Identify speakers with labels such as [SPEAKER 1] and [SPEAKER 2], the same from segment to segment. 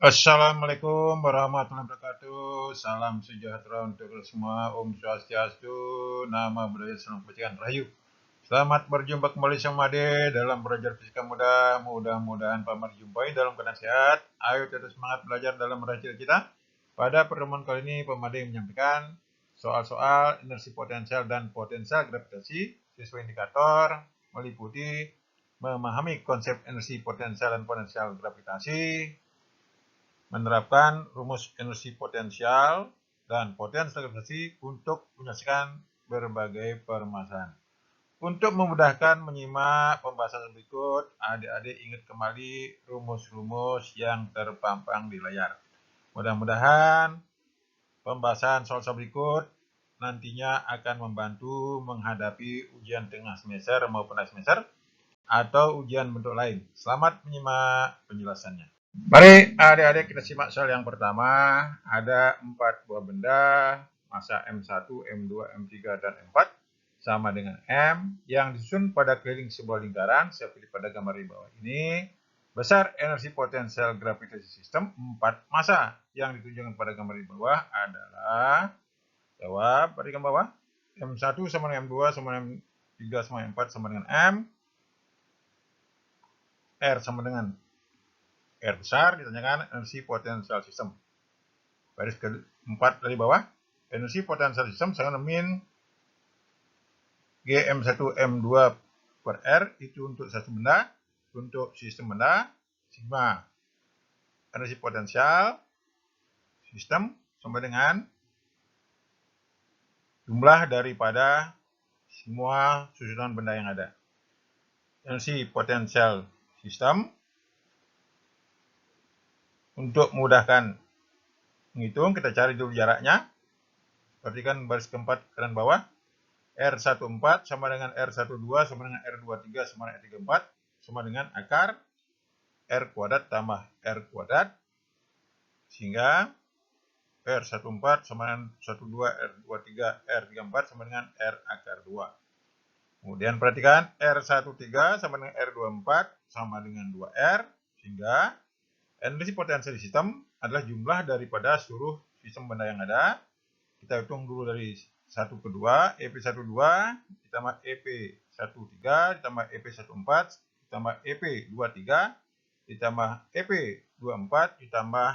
[SPEAKER 1] Assalamualaikum warahmatullahi wabarakatuh. Salam sejahtera untuk kita semua. Om Swastiastu, Nama Budaya Salam Kebajikan Rahayu. Selamat berjumpa kembali sama Ade dalam belajar fisika mudah. Mudah-mudahan Pak Mar jumpai dalam keadaan sehat. Ayo tetap semangat belajar dalam meraih cita-cita. Pada pertemuan kali ini Pak Made menyampaikan soal-soal energi potensial dan potensial gravitasi sesuai indikator meliputi memahami konsep energi potensial dan potensial gravitasi, menerapkan rumus energi potensial dan potensial gravitasi untuk menyelesaikan berbagai permasalahan. Untuk memudahkan menyimak pembahasan berikut, adik-adik ingat kembali rumus-rumus yang terpampang di layar. Mudah-mudahan pembahasan soal-soal berikut nantinya akan membantu menghadapi ujian tengah semester maupun akhir semester atau ujian bentuk lain. Selamat menyimak penjelasannya. Mari adik-adik kita simak soal yang pertama. Ada 4 buah benda massa M1, M2, M3, dan M4 sama dengan M yang disusun pada keliling sebuah lingkaran seperti pada gambar di bawah ini. Besar energi potensial gravitasi sistem 4 massa yang ditunjukkan pada gambar di bawah adalah, jawab pada gambar bawah, M1 sama dengan M2 sama dengan M3 sama dengan M4 sama dengan M, R sama dengan R besar, ditanyakan energi potensial sistem. Baris keempat dari bawah, energi potensial sistem sama dengan min Gm1M2 per R itu untuk satu benda, untuk sistem benda, sigma. Energi potensial sistem sama dengan jumlah daripada semua susunan benda yang ada. Energi potensial sistem, untuk memudahkan menghitung, kita cari dulu jaraknya. Perhatikan baris keempat kanan bawah. R14 sama dengan R12 sama dengan R23 sama dengan R34 sama dengan akar R kuadrat tambah R kuadrat. Sehingga R14 sama dengan 12, R23, R34 sama dengan R akar 2. Kemudian perhatikan R13 sama dengan R24 sama dengan 2R. Sehingga energi potensial sistem adalah jumlah daripada seluruh sistem benda yang ada. Kita hitung dulu dari 1 ke 2, EP12 ditambah EP13 ditambah EP14 ditambah EP23 ditambah EP24 ditambah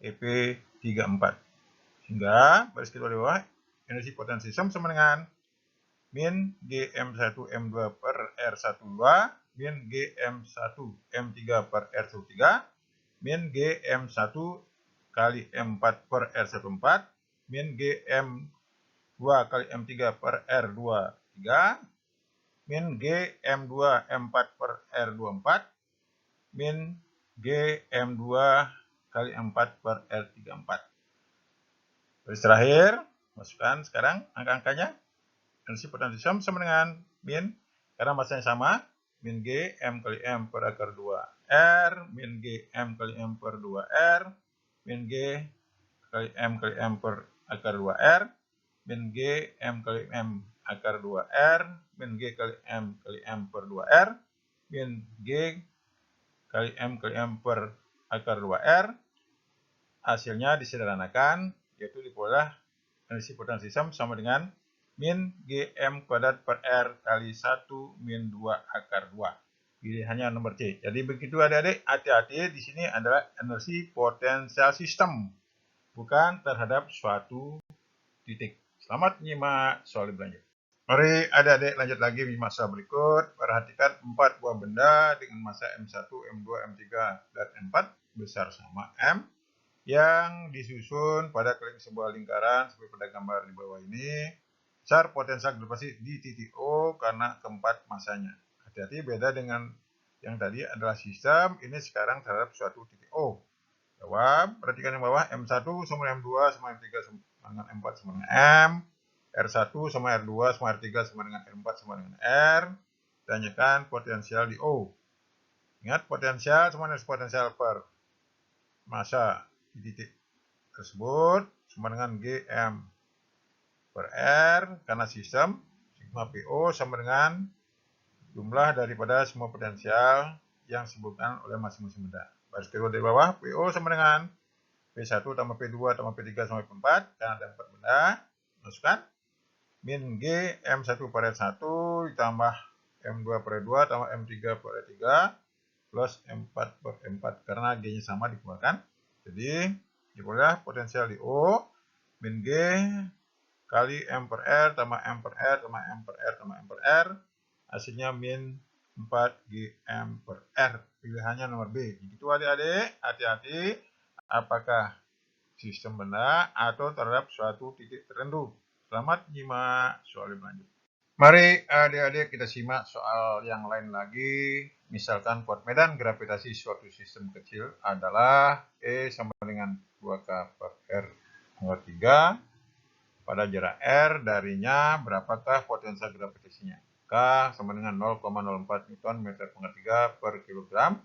[SPEAKER 1] EP34. Sehingga baris kedua di bawah, energi potensial sistem sama dengan min Gm1M2 per R12 min Gm1M3 per R13 min Gm1 kali M4 per R14 min Gm2 kali M3 per R23 min Gm2 M4 per R24 min Gm2 kali M4 per R34. Baris terakhir, masukkan sekarang angka-angkanya. Energi potensial sistem sama dengan min, karena massanya sama, min G M kali M per akar 2R, min G M kali M per 2R, min G kali M kali M per akar 2R, min G M kali M akar 2R, min G kali M kali M per 2R, min G kali M kali M per akar 2R. Hasilnya disederhanakan, yaitu diperoleh energi potensial sistem sama dengan min Gm kuadrat per R kali 1 min 2 akar 2. Pilihannya nomor C. Jadi begitu adik-adik, hati-hati di sini adalah energi potensial sistem, bukan terhadap suatu titik. Selamat menyimak soal berlanjut. Mari adik-adik lanjut lagi menyimak soal berikut. Perhatikan 4 buah benda dengan massa M1, M2, M3, dan M4 besar sama M yang disusun pada keliling sebuah lingkaran seperti pada gambar di bawah ini. Besar potensial gravitasi di titik O karena keempat masanya. Hati-hati, beda dengan yang tadi adalah sistem, ini sekarang terhadap suatu titik O. Jawab, perhatikan yang bawah, M1 sama M2 sama M3 sama dengan M4 sama dengan M, R1 sama R2 sama R3 sama dengan R4 sama dengan R. Tanyakan potensial di O. Ingat, potensial sama dengan potensial per massa di titik tersebut sama dengan Gm per R, karena sistem sigma PO sama dengan jumlah daripada semua potensial yang disebutkan oleh masing-masing benda. Baris kedua dari bawah, PO sama dengan P1 tambah P2 tambah P3 sampai P4, karena ada 4 benda, masukkan. Min G M1 per R1 ditambah M2 per R2 tambah M3 per R3 plus M4 per M4, karena G-nya sama dikeluarkan. Jadi, diperoleh potensial di O, min G kali M per R tambah M per R tambah M per R tambah M per R, hasilnya min 4GM per R. Pilihannya nomor B. Begitu adik-adik, hati-hati apakah sistem benda atau terhadap suatu titik tertentu. Selamat menyimak soal lebih lanjut. Mari adik-adik kita simak soal yang lain lagi. Misalkan kuat medan gravitasi suatu sistem kecil adalah E sama dengan 2K per R pangkat 3. Pada jarak R darinya berapakah potensial gravitasinya? K sama dengan 0,04 Newton meter pangkat 3 per kilogram.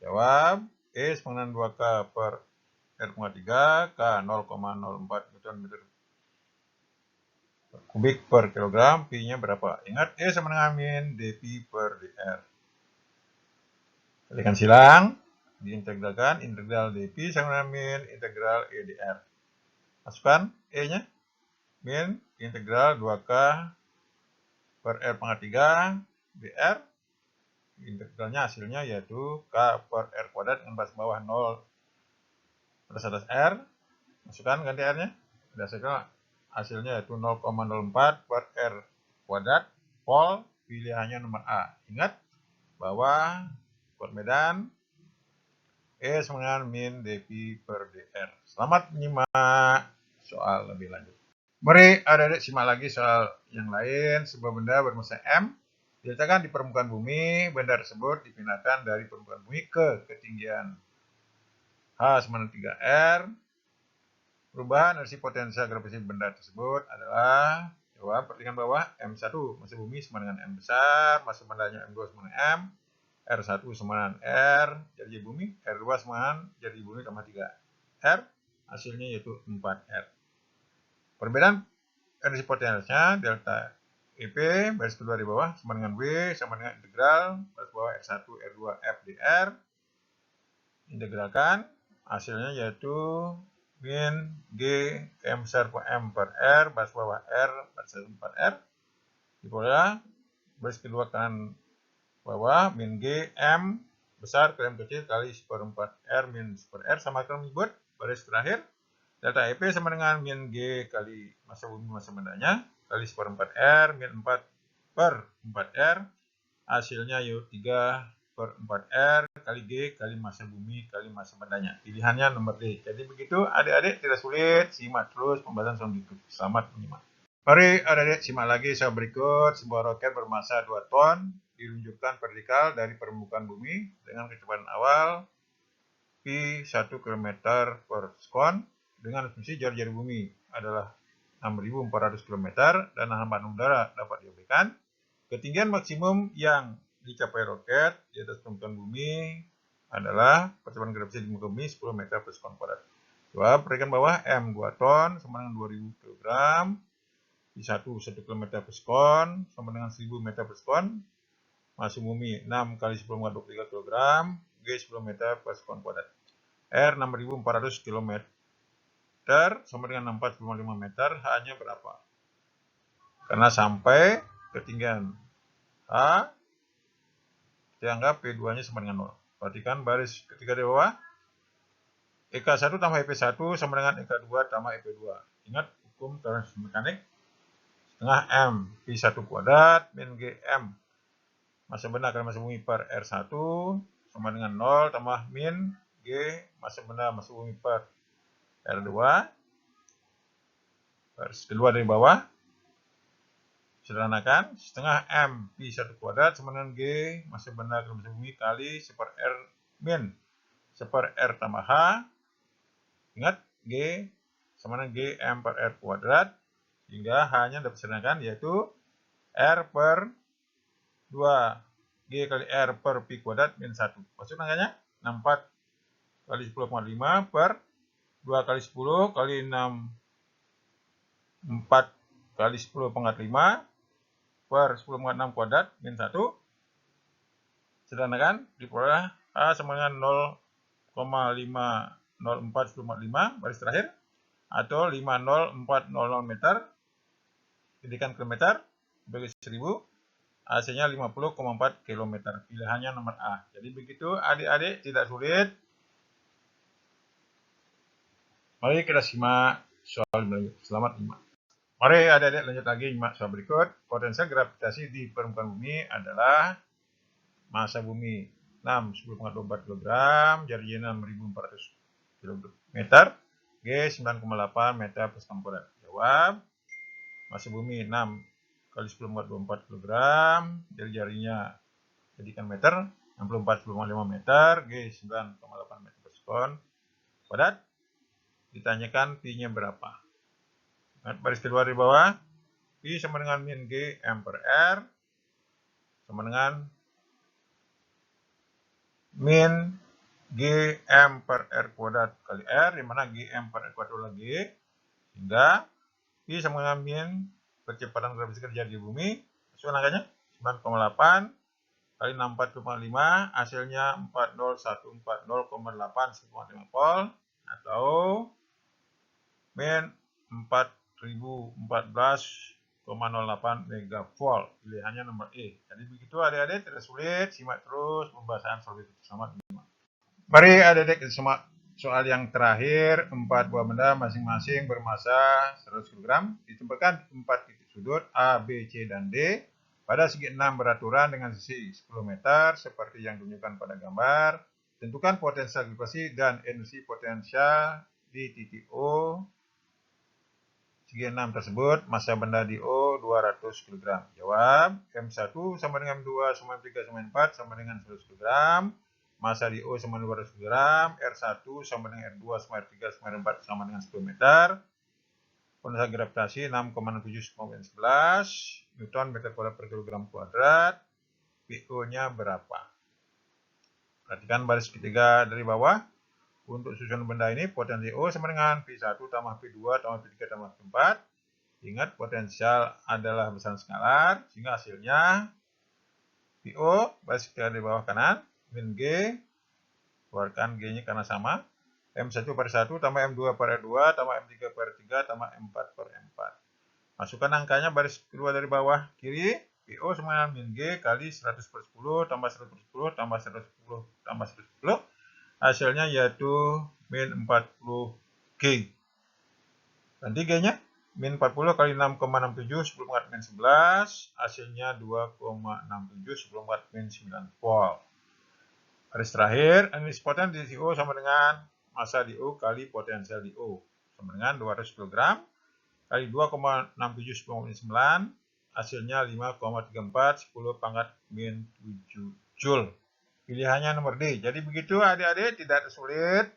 [SPEAKER 1] Jawab, E sama dengan 2K per R pangkat 3, K 0,04 Newton meter kubik per kilogram, Pi-nya berapa? Ingat, E sama dengan min dP per dr. Kalikan silang, diintegralkan, integral dP sama dengan min integral E dr. Masukkan E-nya. Min integral 2K per R pangkat 3 dr. Integralnya hasilnya yaitu K per R kuadrat dengan batas bawah 0 plus atas R. Masukkan ganti R-nya. Hasilnya yaitu 0,04 per R kuadrat. Pol pilihannya nomor A. Ingat bahwa kuat medan E sama dengan min dP per dr. Selamat menyimak soal lebih lanjut. Mari adik-adik simak lagi soal yang lain. Sebuah benda bermassa M diletakkan di permukaan bumi. Benda tersebut dipindahkan dari permukaan bumi ke ketinggian H sama dengan 3R. Perubahan energi potensial gravitasi benda tersebut adalah, jawab perhatikan bawah, M1 massa bumi sama dengan M besar, massa bendanya M2 sama dengan M, R1 sama dengan R jadi bumi, R2 sama dengan jadi bumi tambah 3R, hasilnya yaitu 4R. Perbedaan energi potensialnya delta EP baris kedua di bawah sama dengan W sama dengan integral baris bawah R1 R2 F dr. Integralkan, hasilnya yaitu min G M besar M per R baris bawah R baris 4R. Diperoleh baris kedua kanan bawah min G M besar kali M kecil kali seperempat R min seper R, sama akan menyebut baris terakhir. Delta EP sama dengan min G kali massa bumi massa bendanya kali seperempat R min 4 per 4R. Hasilnya yaitu 3 per 4R kali G kali massa bumi kali massa bendanya. Pilihannya nomor D. Jadi begitu adik-adik, tidak sulit. Simak terus pembahasan soal berikut. Selamat menyimak. Mari adik-adik simak lagi soal berikut. Sebuah roket bermassa 2 ton diluncurkan vertikal dari permukaan bumi dengan kecepatan awal Pi 1 km per sekon. Dengan asumsi jarak dari bumi adalah 6.400 km dan hambatan udara dapat diabaikan. Ketinggian maksimum yang dicapai roket di atas permukaan bumi adalah percepatan gravitasi di muka bumi 10 meter per sekon kuadrat. Jawab perhatikan bawah, M 2 ton sama dengan 2000 kg, Pi1 1 km per sekon sama dengan 1000 meter per sekon, massa bumi 6 kali 10⁻23 kg, G 10 meter per sekon kuadrat. R 6.400 km sama dengan 4,5 meter, hanya berapa? Karena sampai ketinggian H, kita anggap P2-nya sama dengan 0. Perhatikan baris ketiga di bawah. EK1 tambah EP1 sama dengan EK2 tambah EP2. Ingat hukum termodinamika mekanik. Setengah M Pi1 kuadrat min GM massa benda kali massa bumi per R1 sama dengan 0 tambah min G massa benda massa bumi per R2. Baris kedua dari bawah. Sederhanakan, setengah M Pi1 kuadrat sama dengan G massa benda kali massa bumi kali seper R min seper R tambah H. Ingat, G sama dengan G M per R kuadrat, sehingga H-nya dapat disederhanakan yaitu R per 2 G kali R per Pi kuadrat min 1. Maksud angkanya 64 kali 10,5 per 2 kali 10 kali 6 4 kali 10 pangkat 5 per 10,6 kuadrat min 1. Sederhanakan, diperoleh A sama dengan 504,5 baris terakhir, atau 50400 meter jadikan kilometer bagi 1000, hasilnya 50,4 km. Pilihannya nomor A. Jadi begitu adik-adik, tidak sulit. Mari kita simak soal berikut. Selamat menyimak. Mari adik-adik lanjut lagi nyimak soal berikut. Potensial gravitasi di permukaan bumi adalah massa bumi 10,24 kg, jarinya 6.400 km, G 9,8 meter per sekam kuadrat. Jawab. Massa bumi 6 kali 10,24 kg, jari-jarinya jadikan meter, 64,5 meter, G 9,8 meter per sekon kuadrat. Ditanyakan Pi-nya berapa. Baris kedua di bawah, Pi sama dengan min G M per R sama dengan min G M per R kuadrat kali R, di mana G M per R kuadrat adalah G, sehingga Pi sama dengan min percepatan gravitasi terjadi di bumi, sesuai angkanya 9,8 kali 64,5, hasilnya 40140,8 Vol, atau min 4014,08 megavolt. Pilihannya nomor E. Jadi begitu adik-adik, tidak sulit, simak terus pembahasan soal itu. Selamat menyimak. Mari adik-adik simak soal yang terakhir. 4 buah benda masing-masing bermassa 100 kg ditempatkan di 4 titik sudut A, B, C, dan D pada segi 6 beraturan dengan sisi 10 meter seperti yang ditunjukkan pada gambar. Tentukan potensial gravitasi dan energi potensial di titik O. Segi 6 tersebut, massa benda di O 200 kg. Jawab, M1 sama dengan M2 sama M3 sama M4 sama dengan 100 kg. Massa di O sama 200 kg. R1 sama dengan R2 sama R3 sama R4 sama dengan 10 meter. Potensial gravitasi 6,67 Newton meter kuadrat per kilogram kuadrat. PO-nya berapa? Perhatikan baris ketiga dari bawah. Untuk susunan benda ini, potensi O sama dengan P1 tambah P2 tambah P3 tambah P4. Ingat, potensial adalah besaran skalar, sehingga hasilnya PO, baris ketiga di bawah kanan, min G, keluarkan G-nya karena sama, M1 per 1 tambah M2 per R2 tambah M3 per R3 tambah M4 per M4. Masukkan angkanya baris kedua dari bawah kiri, PO sama dengan min G kali 100 per 10 tambah 100 per 10 tambah 110 tambah 110. Hasilnya yaitu min 40 G. Ganti G-nya, min 40 kali 6,67 10 min 11, hasilnya 2,67 10 min 9 Volt. Baris terakhir, energi potensial di O sama dengan massa di O kali potensial di O, sama dengan 200 kg kali 2,67 10 min 9, hasilnya 5,34 10 pangkat min 7 Joule. Pilihannya nomor D. Jadi begitu adik-adik, tidak sulit.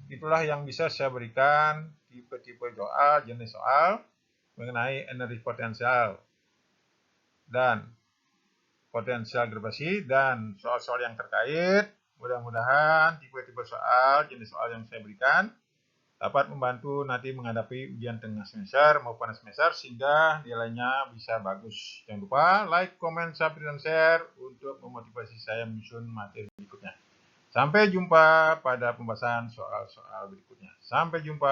[SPEAKER 1] Itulah yang bisa saya berikan tipe-tipe soal, jenis soal mengenai energi potensial dan potensial gravitasi dan soal-soal yang terkait. Mudah-mudahan tipe-tipe soal, jenis soal yang saya berikan dapat membantu nanti menghadapi ujian tengah semester maupun semester sehingga nilainya bisa bagus. Jangan lupa like, comment, subscribe, dan share untuk memotivasi saya menyusun materi berikutnya. Sampai jumpa pada pembahasan soal-soal berikutnya. Sampai jumpa.